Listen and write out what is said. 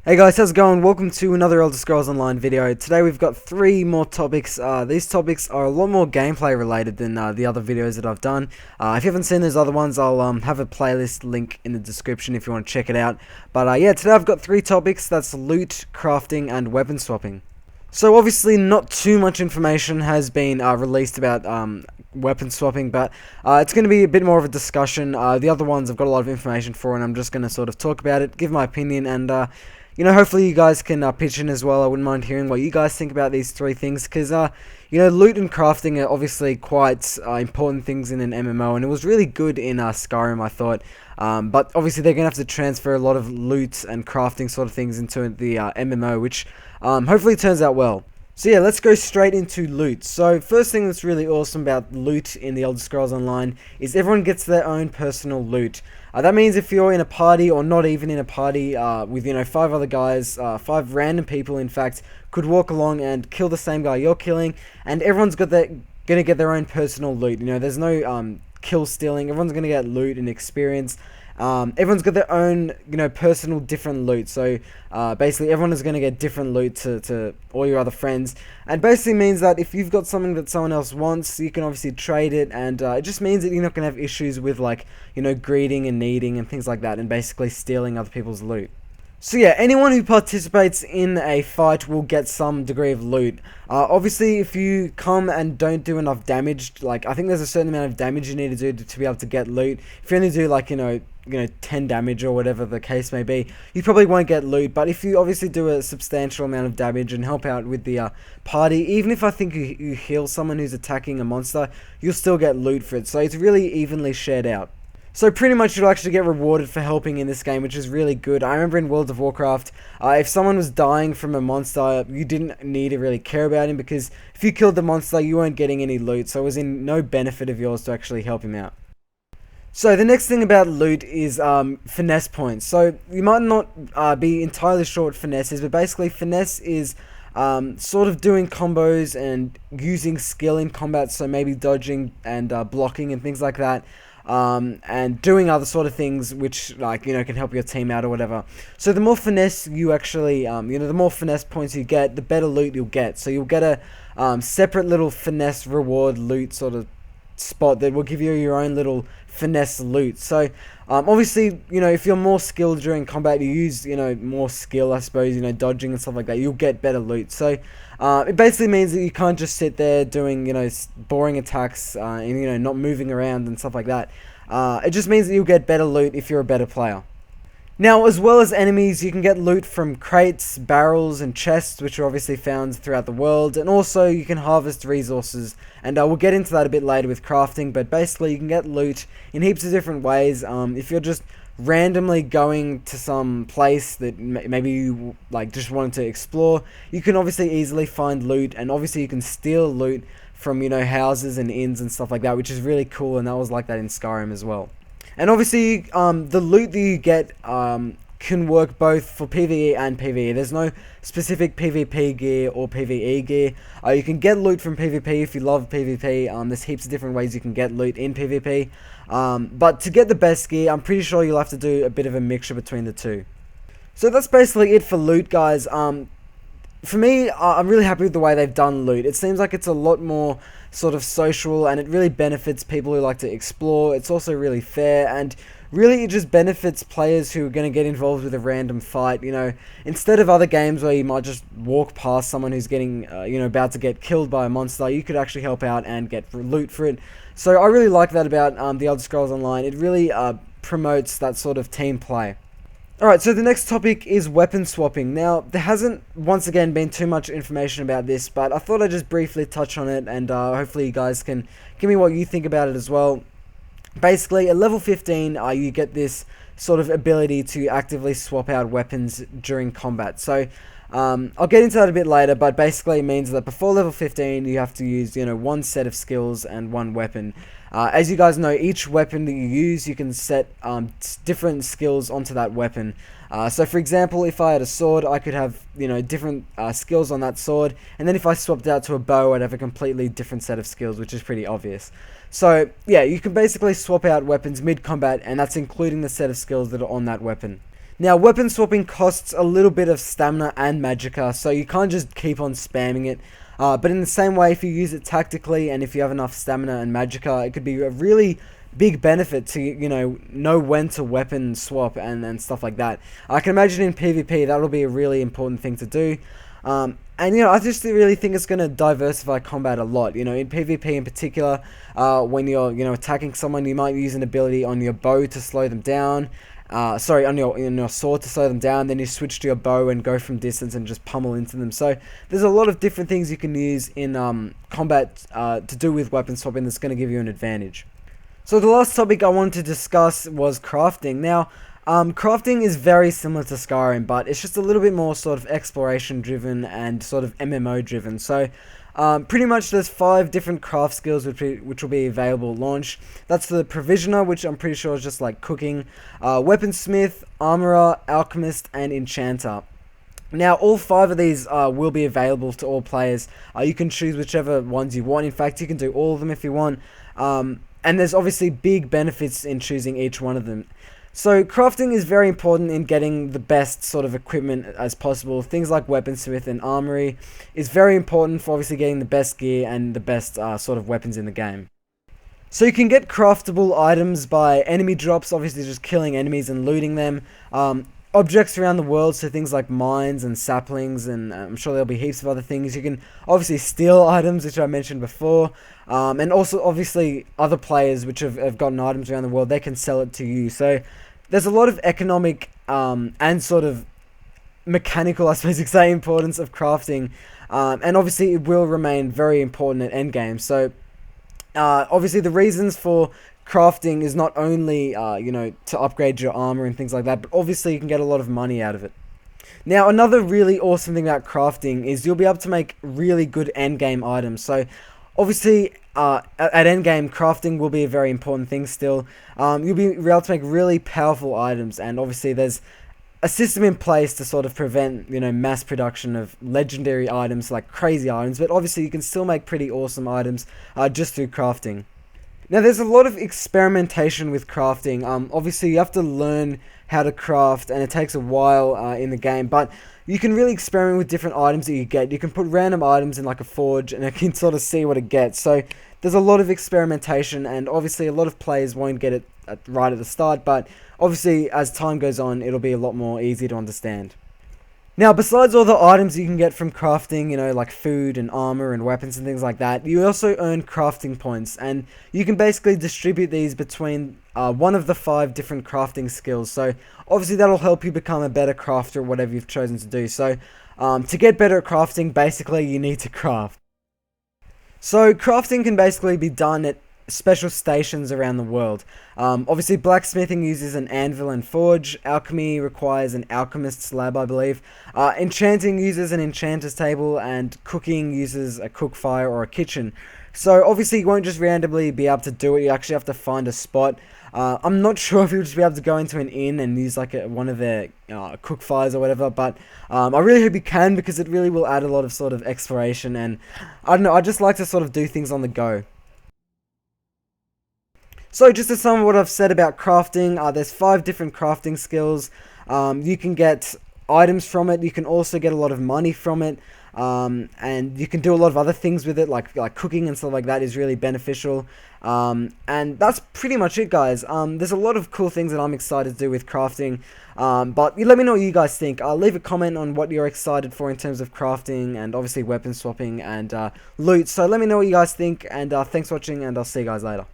Hey guys, how's it going? Welcome to another Elder Scrolls Online video. Today we've got three more topics. These topics are a lot more gameplay related than the other videos that I've done. If you haven't seen those other ones, I'll have a playlist link in the description if you want to check it out. But yeah, today I've got three topics. That's loot, crafting, and weapon swapping. So obviously not too much information has been released about weapon swapping, but it's going to be a bit more of a discussion. The other ones I've got a lot of information for, and I'm just going to sort of talk about it, give my opinion, and hopefully you guys can pitch in as well. I wouldn't mind hearing what you guys think about these three things, because, loot and crafting are obviously quite important things in an MMO, and it was really good in Skyrim, I thought. But obviously they're going to have to transfer a lot of loot and crafting sort of things into the MMO, which hopefully turns out well. So yeah, let's go straight into loot. So first thing that's really awesome about loot in the Elder Scrolls Online is everyone gets their own personal loot. That means if you're in a party, or not even in a party, with five other guys, five random people in fact, could walk along and kill the same guy you're killing, and everyone's gonna get their own personal loot. There's no kill stealing. Everyone's gonna get loot and experience. Everyone's got their own, personal different loot. So basically everyone is going to get different loot to all your other friends. And basically means that if you've got something that someone else wants, you can obviously trade it. And it just means that you're not going to have issues with, greeding and needing and things like that, and basically stealing other people's loot. So yeah, anyone who participates in a fight will get some degree of loot. Obviously, if you come and don't do enough damage, I think there's a certain amount of damage you need to do to be able to get loot. If you only do 10 damage or whatever the case may be, you probably won't get loot. But if you obviously do a substantial amount of damage and help out with the party, even if I think you heal someone who's attacking a monster, you'll still get loot for it. So it's really evenly shared out. So pretty much you'll actually get rewarded for helping in this game, which is really good. I remember in World of Warcraft, if someone was dying from a monster, you didn't need to really care about him, because if you killed the monster, you weren't getting any loot, so it was in no benefit of yours to actually help him out. So the next thing about loot is finesse points. So you might not be entirely sure what finesse is, but basically finesse is sort of doing combos and using skill in combat, so maybe dodging and blocking and things like that. And doing other sort of things which, can help your team out or whatever. So the more finesse you actually, the more finesse points you get, the better loot you'll get. So you'll get a separate little finesse reward loot sort of spot that will give you your own little finesse loot. So obviously, if you're more skilled during combat, you use, more skill, I suppose, dodging and stuff like that, you'll get better loot. So it basically means that you can't just sit there doing, boring attacks, and, not moving around and stuff like that. It just means that you'll get better loot if you're a better player. Now, as well as enemies, you can get loot from crates, barrels, and chests, which are obviously found throughout the world, and also you can harvest resources, and we'll get into that a bit later with crafting, but basically you can get loot in heaps of different ways. If you're just randomly going to some place that maybe you just wanted to explore, you can obviously easily find loot, and obviously you can steal loot from, houses and inns and stuff like that, which is really cool, and that was like that in Skyrim as well. And obviously, the loot that you get can work both for PvE and PvE. There's no specific PvP gear or PvE gear. You can get loot from PvP if you love PvP. There's heaps of different ways you can get loot in PvP. But to get the best gear, I'm pretty sure you'll have to do a bit of a mixture between the two. So that's basically it for loot, guys. For me, I'm really happy with the way they've done loot. It seems like it's a lot more sort of social, and it really benefits people who like to explore. It's also really fair, and really it just benefits players who are going to get involved with a random fight. Instead of other games where you might just walk past someone who's getting, about to get killed by a monster, you could actually help out and get loot for it. So I really like that about the Elder Scrolls Online. It really promotes that sort of team play. Alright, so the next topic is weapon swapping. Now, there hasn't, once again, been too much information about this, but I thought I'd just briefly touch on it, and hopefully you guys can give me what you think about it as well. Basically, at level 15, you get this sort of ability to actively swap out weapons during combat. So, I'll get into that a bit later, but basically it means that before level 15, you have to use, one set of skills and one weapon. As you guys know, each weapon that you use, you can set different skills onto that weapon. So for example, if I had a sword, I could have, different skills on that sword, and then if I swapped out to a bow, I'd have a completely different set of skills, which is pretty obvious. So yeah, you can basically swap out weapons mid-combat, and that's including the set of skills that are on that weapon. Now, weapon swapping costs a little bit of stamina and magicka, so you can't just keep on spamming it. But in the same way, if you use it tactically and if you have enough stamina and magicka, it could be a really big benefit to, know when to weapon swap and stuff like that. I can imagine in PvP that'll be a really important thing to do. And I just really think it's going to diversify combat a lot. In PvP in particular, when you're attacking someone, you might use an ability on your bow to slow them down. Sorry, on your sword to slow them down. Then you switch to your bow and go from distance and just pummel into them. So there's a lot of different things you can use in combat to do with weapon swapping that's going to give you an advantage. So the last topic I wanted to discuss was crafting. Now, crafting is very similar to Skyrim, but it's just a little bit more sort of exploration driven and sort of MMO driven. So pretty much there's 5 different craft skills which will be available at launch. That's the Provisioner, which I'm pretty sure is just like cooking, Weaponsmith, Armorer, Alchemist, and Enchanter. Now, all 5 of these will be available to all players. You can choose whichever ones you want. In fact, you can do all of them if you want. And there's obviously big benefits in choosing each one of them. So crafting is very important in getting the best sort of equipment as possible. Things like Weaponsmith and Armory is very important for obviously getting the best gear and the best sort of weapons in the game. So you can get craftable items by enemy drops, obviously just killing enemies and looting them. Objects around the world, so things like mines and saplings, and I'm sure there'll be heaps of other things. You can obviously steal items, which I mentioned before, and also obviously other players which have gotten items around the world, they can sell it to you. So there's a lot of economic and sort of mechanical, I suppose you could say, importance of crafting, and obviously it will remain very important at endgame. So obviously the reasons for crafting is not only, to upgrade your armor and things like that, but obviously you can get a lot of money out of it. Now, another really awesome thing about crafting is you'll be able to make really good endgame items. So, obviously, at endgame, crafting will be a very important thing still. You'll be able to make really powerful items, and obviously there's a system in place to sort of prevent, mass production of legendary items, like crazy items, but obviously you can still make pretty awesome items just through crafting. Now, there's a lot of experimentation with crafting. Obviously, you have to learn how to craft, and it takes a while in the game, but you can really experiment with different items that you get. You can put random items in like a forge, and it can sort of see what it gets. So, there's a lot of experimentation, and obviously, a lot of players won't get it right at the start, but obviously, as time goes on, it'll be a lot more easy to understand. Now, besides all the items you can get from crafting, like food and armor and weapons and things like that, you also earn crafting points, and you can basically distribute these between one of the 5 different crafting skills. So, obviously that'll help you become a better crafter, whatever you've chosen to do. So, to get better at crafting, basically you need to craft. So, crafting can basically be done at special stations around the world. Obviously, blacksmithing uses an anvil and forge. Alchemy requires an alchemist's lab, I believe. Enchanting uses an enchanter's table, and cooking uses a cook fire or a kitchen. So obviously, you won't just randomly be able to do it. You actually have to find a spot. I'm not sure if you'll just be able to go into an inn and use like one of their cook fires or whatever, but I really hope you can, because it really will add a lot of sort of exploration, and I don't know, I just like to sort of do things on the go. So just to sum up what I've said about crafting, there's 5 different crafting skills. You can get items from it. You can also get a lot of money from it. And you can do a lot of other things with it, like cooking and stuff like that is really beneficial. And that's pretty much it, guys. There's a lot of cool things that I'm excited to do with crafting. But let me know what you guys think. Leave a comment on what you're excited for in terms of crafting and obviously weapon swapping and loot. So let me know what you guys think, and thanks for watching, and I'll see you guys later.